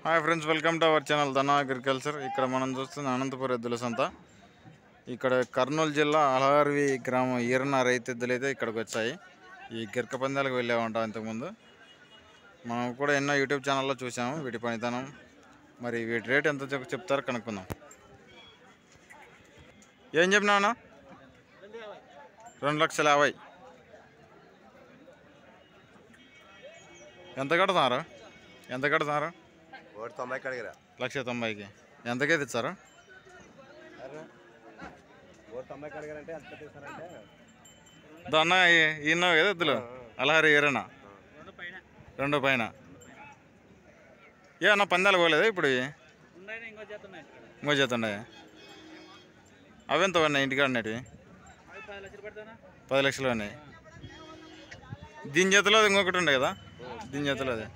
Hi friends, welcome to our channel Dhana agriculture. ఇక్కడ మనం చూస్తున్న అనంతపురం ఎద్దుల సంత. ఇక్కడ కర్నూలు జిల్లా అలహార్వి గ్రామం ఈరన్న రైతు ఎద్దులు అయితే ఇక్కడికి వచ్చాయి. ఈ గిర్క పందాలకు వెళ్ళామంటాం ఇంతకుముందు. మనం కూడా ఎన్నో యూట్యూబ్ ఛానల్లో చూసాము వీటి పనితనం. మరి వీటి రేట్ ఎంత చెప్తారో కనుక్కుందాం. ఏం చెప్పినావునా? 2,50,000. ఎంత కడుతున్నారు? 1,90,000కి. ఎంతకైతే ఇచ్చారు? అన్న ఈయన కదా ఎద్దులు అలహారి ఏరేనా? 2 పైన. అన్న పందాలు పోలేదా ఇప్పుడు? ఇంకో చేత ఉన్నాయి. అవి ఎంత ఉన్నాయి ఇంటికాడ ఉన్నవి? 10 లక్షలు ఉన్నాయి. దీని చేతిలో అది ఇంకొకటి ఉండే కదా, దీని చేతిలో అది